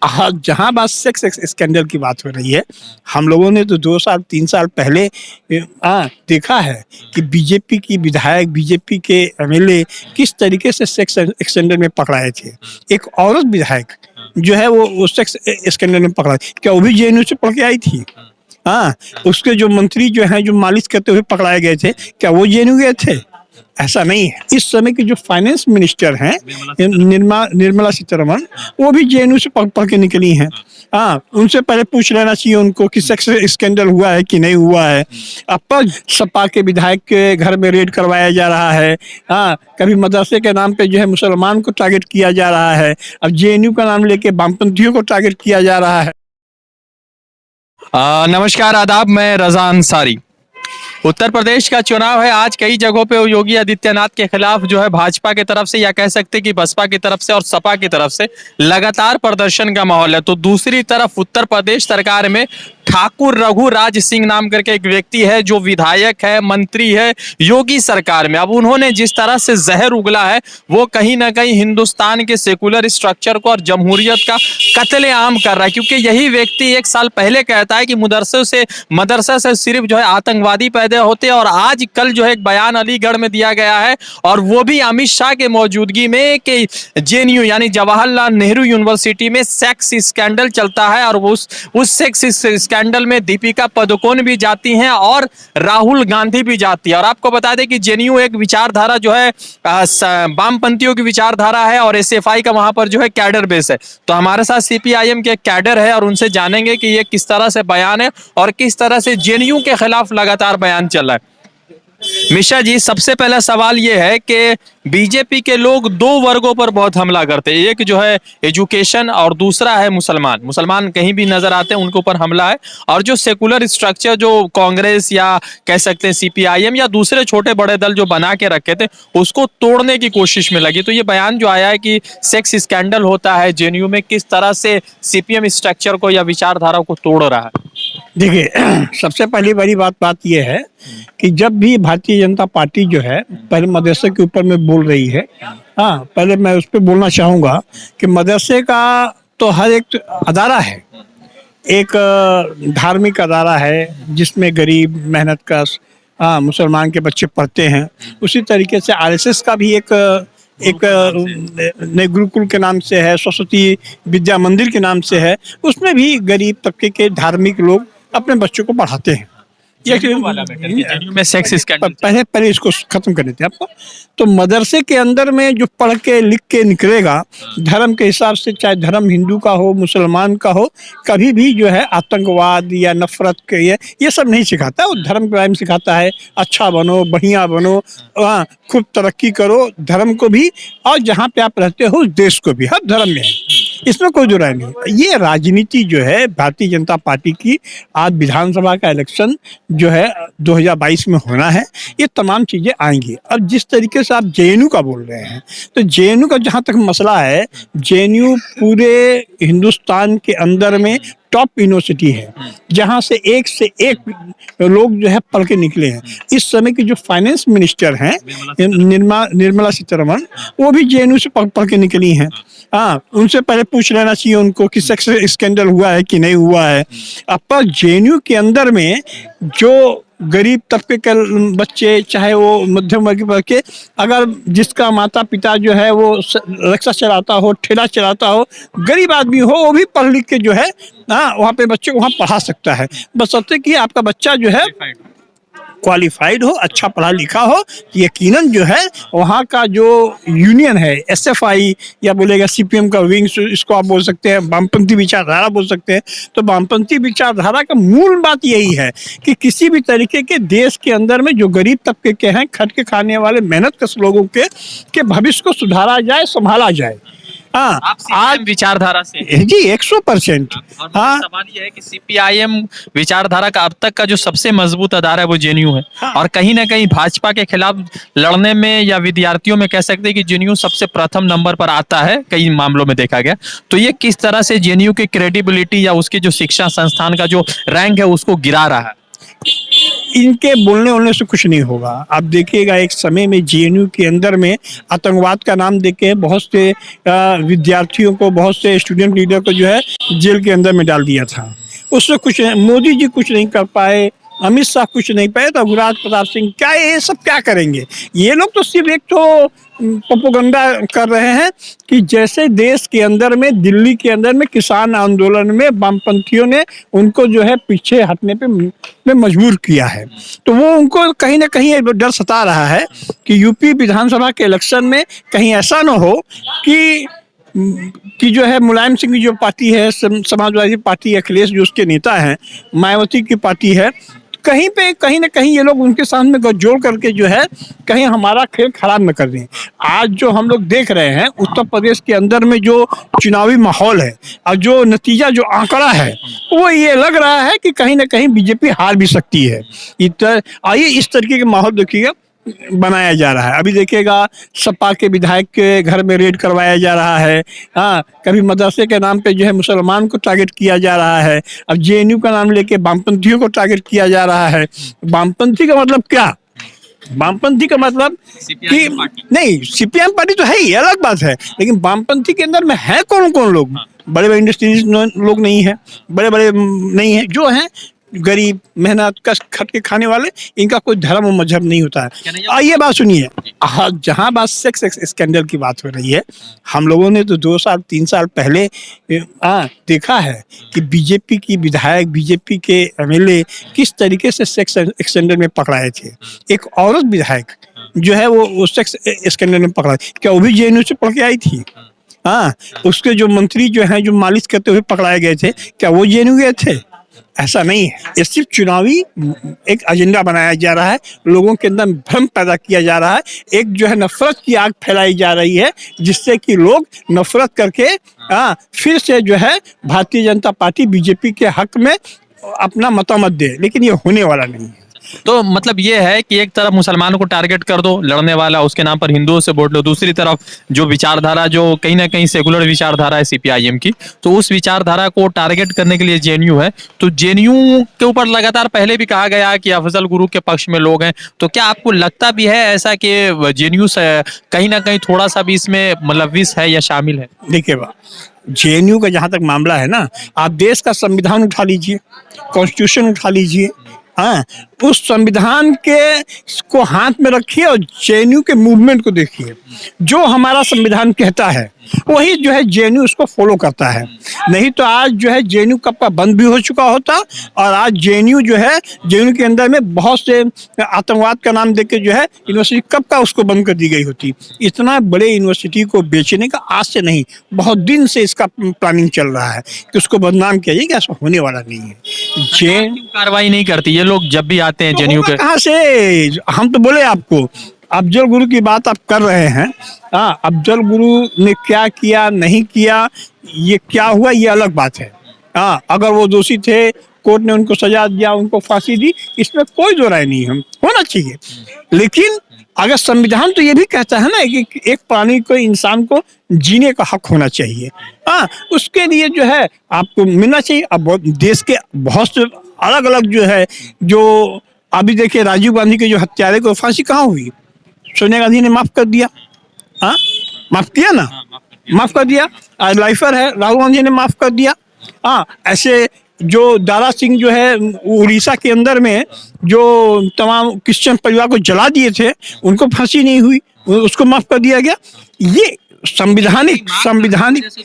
हाँ, जहाँ बात सेक्स स्कैंडल की बात हो रही है, हम लोगों ने तो 2 साल 3 साल पहले देखा है कि बीजेपी की विधायक, बीजेपी के एमएलए किस तरीके से सेक्स स्कैंडल में पकड़ाए थे। एक औरत विधायक जो है वो सेक्स स्कैंडल में पकड़ा, क्या वो भी जेएनयू से पढ़ के आई थी? हाँ, उसके जो मंत्री जो हैं, जो मालिश करते हुए पकड़ाए गए थे, क्या वो जेएनयू गए थे? ऐसा नहीं है। इस समय की जो फाइनेंस मिनिस्टर हैं निर्मला सीतारमण, वो भी जेएनयू से पढ़ के निकली हैं। हाँ, उनसे पहले पूछ लेना चाहिए उनको कि सेक्स स्कैंडल हुआ है कि नहीं हुआ है। अब पर सपा के विधायक के घर में रेड करवाया जा रहा है। हाँ, कभी मदरसे के नाम पे जो है मुसलमान को टारगेट किया जा रहा है। अब जेएनयू का नाम लेके वामपंथियों को टारगेट किया जा रहा है। नमस्कार, आदाब। मैं रजा अंसारी। उत्तर प्रदेश का चुनाव है। आज कई जगहों पे योगी आदित्यनाथ के खिलाफ जो है भाजपा की तरफ से, या कह सकते हैं कि बसपा की तरफ से और सपा की तरफ से लगातार प्रदर्शन का माहौल है। तो दूसरी तरफ उत्तर प्रदेश सरकार में ठाकुर रघुराज सिंह नाम करके एक व्यक्ति है जो विधायक है, मंत्री है योगी सरकार में। अब उन्होंने जिस तरह से जहर उगला है वो कहीं ना कहीं हिंदुस्तान के सेकुलर स्ट्रक्चर को और जमहूरियत का कत्लेआम कर रहा है, क्योंकि यही व्यक्ति 1 साल पहले कहता है कि मदरसे से सिर्फ जो है आतंकवादी पैदा होते हैं, और आज कल जो है एक बयान अलीगढ़ में दिया गया है, और वो भी अमित शाह के मौजूदगी में, कि जेएनयू यानी जवाहरलाल नेहरू यूनिवर्सिटी में सेक्स स्कैंडल चलता है, और उस सेक्स स्कैंडल में दीपिका पादुकोण भी जाती हैं और राहुल गांधी भी जाती है। और आपको बता दें कि जेएनयू एक विचारधारा जो है वामपंथियों की विचारधारा है, और एसएफआई का वहां पर जो है कैडर बेस है। तो हमारे साथ सीपीआईएम के कैडर है, और उनसे जानेंगे कि ये किस तरह से बयान है और किस तरह से जेएनयू के खिलाफ लगातार बयान चल रहा है। मिश्रा जी, सबसे पहला सवाल यह है कि बीजेपी के लोग 2 वर्गों पर बहुत हमला करते हैं। एक जो है एजुकेशन, और दूसरा है मुसलमान कहीं भी नजर आते हैं उनके ऊपर हमला है। और जो सेकुलर स्ट्रक्चर जो कांग्रेस या कह सकते हैं सीपीआईएम या दूसरे छोटे बड़े दल जो बना के रखे थे उसको तोड़ने की कोशिश में लगी। तो ये बयान जो आया है कि सेक्स स्कैंडल होता है जेएनयू में, किस तरह से सीपीएम स्ट्रक्चर को या विचारधारा को तोड़ रहा है? देखिए, सबसे पहली बड़ी बात यह है कि जब भी भारतीय जनता पार्टी जो है पहले मदरसे के ऊपर में बोल रही है, हाँ, पहले मैं उस पर बोलना चाहूँगा कि मदरसे का तो हर एक अदारा है, एक धार्मिक अदारा है जिसमें गरीब मेहनत कश मुसलमान के बच्चे पढ़ते हैं। उसी तरीके से आरएसएस का भी एक नए गुरुकुल के नाम से है, सरस्वती विद्या मंदिर के नाम से है, उसमें भी गरीब तबके के धार्मिक लोग अपने बच्चों को पढ़ाते हैं। जेएनयू में सेक्स स्कैंडल पहले इसको खत्म करने थे आपको। तो मदरसे के अंदर में जो पढ़ के लिख के निकलेगा धर्म के हिसाब से, चाहे धर्म हिंदू का हो मुसलमान का हो, कभी भी जो है आतंकवाद या नफरत के ये सब नहीं सिखाता। वो धर्म के बारे में सिखाता है, अच्छा बनो, बढ़िया बनो, खूब तरक्की करो, धर्म को भी और जहाँ पे आप रहते हो उस देश को भी, हर धर्म में है, इसमें कोई दो राय नहीं। ये राजनीति जो है भारतीय जनता पार्टी की, आज विधानसभा का इलेक्शन जो है 2022 में होना है, ये तमाम चीज़ें आएंगी। अब जिस तरीके से आप जेएनयू का बोल रहे हैं, तो जेएनयू का जहाँ तक मसला है, जेएनयू पूरे हिंदुस्तान के अंदर में टॉप यूनिवर्सिटी है, जहाँ से एक लोग जो है पढ़ के निकले हैं। इस समय की जो फाइनेंस मिनिस्टर हैं निर्मला सीतारमण, वो भी जेएनयू से पढ़ के निकली हैं। हाँ, उनसे पहले पूछ लेना चाहिए उनको कि सेक्स स्कैंडल हुआ है कि नहीं हुआ है। अब पर जेएनयू के अंदर में जो गरीब तबके के बच्चे, चाहे वो मध्यम वर्ग के, अगर जिसका माता पिता जो है वो रिक्शा चलाता हो, ठेला चलाता हो, गरीब आदमी हो, वो भी पढ़ लिख के जो है वहाँ पे बच्चे को वहाँ पढ़ा सकता है, बशर्ते कि आपका बच्चा जो है क्वालिफाइड हो, अच्छा पढ़ा लिखा हो। यकीनन जो है वहाँ का जो यूनियन है, एसएफआई या बोलेगा सीपीएम का विंग्स, इसको आप बोल सकते हैं, वामपंथी विचारधारा बोल सकते हैं। तो वामपंथी विचारधारा का मूल बात यही है कि किसी भी तरीके के देश के अंदर में जो गरीब तबके के हैं, खट के खाने वाले मेहनत कश लोगों के भविष्य को सुधारा जाए, संभाला जाए। हाँ, आज विचारधारा से जी 100%। हाँ, सवाल ये है कि सीपीआईएम विचारधारा का अब तक का जो सबसे मजबूत अदारा है वो जेएनयू है। हाँ। और कहीं ना कहीं भाजपा के खिलाफ लड़ने में या विद्यार्थियों में कह सकते हैं कि जेएनयू सबसे प्रथम नंबर पर आता है, कई मामलों में देखा गया। तो ये किस तरह से जेएनयू की क्रेडिबिलिटी या उसके जो शिक्षा संस्थान का जो रैंक है उसको गिरा रहा है? इनके बोलने वोलने से कुछ नहीं होगा। आप देखिएगा एक समय में जेएनयू के अंदर में आतंकवाद का नाम देके बहुत से विद्यार्थियों को, बहुत से स्टूडेंट लीडर को जो है जेल के अंदर में डाल दिया था। उससे कुछ मोदी जी कुछ नहीं कर पाए, अमित शाह कुछ नहीं पाए, तो रघुराज प्रताप सिंह क्या ये सब क्या करेंगे? ये लोग तो सिर्फ एक तो प्रोपेगेंडा कर रहे हैं कि जैसे देश के अंदर में, दिल्ली के अंदर में किसान आंदोलन में वामपंथियों ने उनको जो है पीछे हटने पे मजबूर किया है, तो वो उनको कहीं ना कहीं डर सता रहा है कि यूपी विधानसभा के इलेक्शन में कहीं ऐसा ना हो कि जो है मुलायम सिंह की जो पार्टी है, समाजवादी पार्टी, अखिलेश जो उसके नेता हैं, मायावती की पार्टी है, कहीं पे कहीं ना कहीं ये लोग उनके सामने गठजोड़ करके जो है कहीं हमारा खेल खराब न कर दें। आज जो हम लोग देख रहे हैं उत्तर प्रदेश के अंदर में जो चुनावी माहौल है और जो नतीजा, जो आंकड़ा है, वो ये लग रहा है कि कहीं ना कहीं बीजेपी हार भी सकती है। आइए इस तरीके के माहौल देखिएगा बनाया जा रहा है। अभी देखिएगा सपा के विधायक के घर में रेड करवाया जा रहा है। हाँ, कभी मदरसे के नाम पे जो है मुसलमान को टारगेट किया जा रहा है। अब जेएनयू का नाम लेके वामपंथियों को टारगेट किया जा रहा है। वामपंथी का मतलब क्या? वामपंथी का मतलब कि नहीं, सीपीएम पार्टी तो है ही, अलग बात है, लेकिन वामपंथी के अंदर में है कौन कौन लोग? बड़े बड़े इंडस्ट्रीज लोग नहीं है, बड़े बड़े नहीं है, जो हैं गरीब, मेहनत, कष्ट खट के खाने वाले, इनका कोई धर्म और मजहब नहीं होता है। आइए बात सुनिए, जहाँ बात सेक्स स्कैंडल की बात हो रही है, हम लोगों ने तो 2 साल 3 साल पहले देखा है कि बीजेपी की विधायक, बीजेपी के एमएलए किस तरीके से सेक्स स्कैंडल में पकड़ाए थे। एक औरत विधायक जो है वो सेक्स स्कैंडल में पकड़ा, क्या वो भी जेएनयू से पढ़ के आई थी? हाँ, उसके जो मंत्री जो हैं, जो मालिश करते हुए पकड़ाए गए थे, क्या वो जेएनयू गए थे? ऐसा नहीं है। ये सिर्फ चुनावी एक एजेंडा बनाया जा रहा है, लोगों के अंदर भ्रम पैदा किया जा रहा है, एक जो है नफरत की आग फैलाई जा रही है, जिससे कि लोग नफरत करके फिर से जो है भारतीय जनता पार्टी, बीजेपी के हक में अपना मतामत दे, लेकिन ये होने वाला नहीं है। तो मतलब ये है कि एक तरफ मुसलमानों को टारगेट कर दो लड़ने वाला, उसके नाम पर हिंदुओं से वोट लो, दूसरी तरफ जो विचारधारा, जो कहीं ना कहीं सेकुलर विचारधारा है सीपीआईएम की, तो उस विचारधारा को टारगेट करने के लिए जेएनयू है। तो जेएनयू के ऊपर लगातार पहले भी कहा गया कि अफजल गुरु के पक्ष में लोग हैं, तो क्या आपको लगता भी है ऐसा कि जेएनयू कहीं ना कहीं थोड़ा सा भी इसमें मुलविस है या शामिल है? देखिए जेएनयू का जहाँ तक मामला है ना, आप देश का संविधान उठा लीजिए, कॉन्स्टिट्यूशन उठा लीजिए, हाँ, उस संविधान के को हाथ में रखिए और जेएनयू के मूवमेंट को देखिए। जो हमारा संविधान कहता है वही जो है जेएनयू उसको फॉलो करता है। नहीं तो आज जो है जेएनयू कब का बंद भी हो चुका होता, और आज जेएनयू जो है, जेएनयू के अंदर में बहुत से आतंकवाद का नाम देके जो है यूनिवर्सिटी कब का उसको बंद कर दी गई होती। इतना बड़े यूनिवर्सिटी को बेचने का आज से नहीं, बहुत दिन से इसका प्लानिंग चल रहा है कि उसको बदनाम किया जाए, ऐसा होने वाला नहीं है। कार्रवाई नहीं करती ये लोग जब भी आते हैं जेएनयू के? कहाँ से? हम तो बोले आपको, अफजल गुरु की बात आप कर रहे हैं। हाँ, अफजल गुरु ने क्या किया, नहीं किया, ये क्या हुआ, ये अलग बात है। हाँ, अगर वो दोषी थे, कोर्ट ने उनको सजा दिया, उनको फांसी दी, इसमें कोई दो राय नहीं है, होना चाहिए। लेकिन अगर संविधान तो ये भी कहता है ना कि एक प्राणी को, इंसान को जीने का हक होना चाहिए। हाँ, उसके लिए जो है आपको मिलना चाहिए। अब देश के बहुत से अलग अलग जो है, जो अभी देखिए राजीव गांधी के जो हत्यारे को फांसी कहाँ हुई? सोनिया गांधी ने माफ कर दिया। हाँ, माफ किया ना, माफ कर दिया। लाइफर है, राहुल गांधी ने माफ कर दिया। हाँ, ऐसे जो दारा सिंह जो है उड़ीसा के अंदर में जो तमाम क्रिश्चियन परिवार को जला दिए थे, उनको फांसी नहीं हुई, उसको माफ कर दिया गया। ये संविधानिक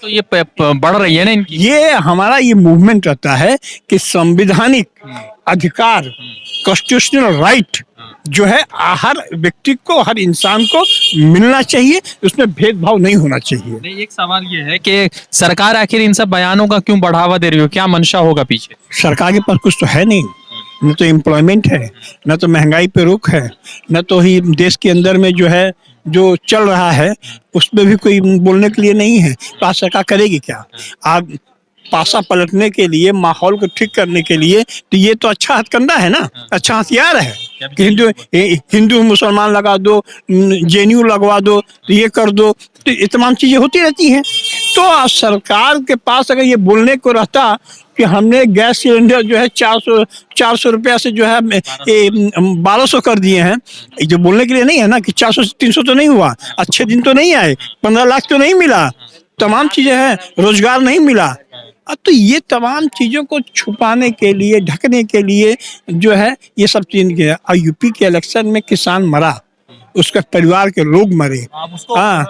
तो ये बढ़ रही है ना इनकी, ये हमारा ये मूवमेंट रहता है कि संविधानिक अधिकार, कॉन्स्टिट्यूशनल राइट जो है हर व्यक्ति को, हर इंसान को मिलना चाहिए, उसमें भेदभाव नहीं होना चाहिए। नहीं, एक सवाल ये है कि सरकार आखिर इन सब बयानों का क्यों बढ़ावा दे रही हो? क्या मंशा होगा पीछे? सरकार के पास कुछ तो है नहीं, न तो एम्प्लॉयमेंट है, न तो महंगाई पे रोक है, न तो ही देश के अंदर में जो है जो चल रहा है उसमें भी कोई बोलने के लिए नहीं है। तो आज सरकार करेगी क्या? आप पासा पलटने के लिए, माहौल को ठीक करने के लिए, तो ये तो अच्छा हथकंडा है ना, अच्छा हथियार है कि हिंदू मुसलमान लगा दो, जेएनयू लगवा दो, तो ये कर दो, तो ये तमाम चीजें होती रहती हैं। तो सरकार के पास अगर ये बोलने को रहता कि हमने गैस सिलेंडर जो है 400 रुपया से जो है 1200 कर दिए हैं। ये जो बोलने के लिए नहीं है ना कि 400 से 300 तो नहीं हुआ, अच्छे दिन तो नहीं आए, 15 लाख तो नहीं मिला, तमाम चीजें हैं, रोजगार नहीं मिला। तो ये तमाम चीजों को छुपाने के लिए, ढकने के लिए जो है ये सब चीज किया। और यूपी के इलेक्शन में किसान मरा, उसके परिवार के लोग मरे। हाँ,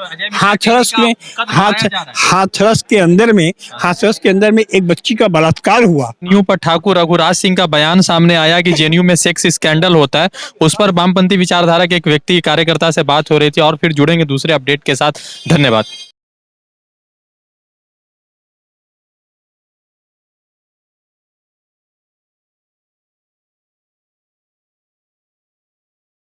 हाथरस के अंदर में एक बच्ची का बलात्कार हुआ। जेएनयू पर ठाकुर रघुराज सिंह का बयान सामने आया कि जेएनयू में सेक्स स्कैंडल होता है। उस पर वामपंथी विचारधारा के एक व्यक्ति कार्यकर्ता से बात हो रही थी। और फिर जुड़ेंगे दूसरे अपडेट के साथ। धन्यवाद।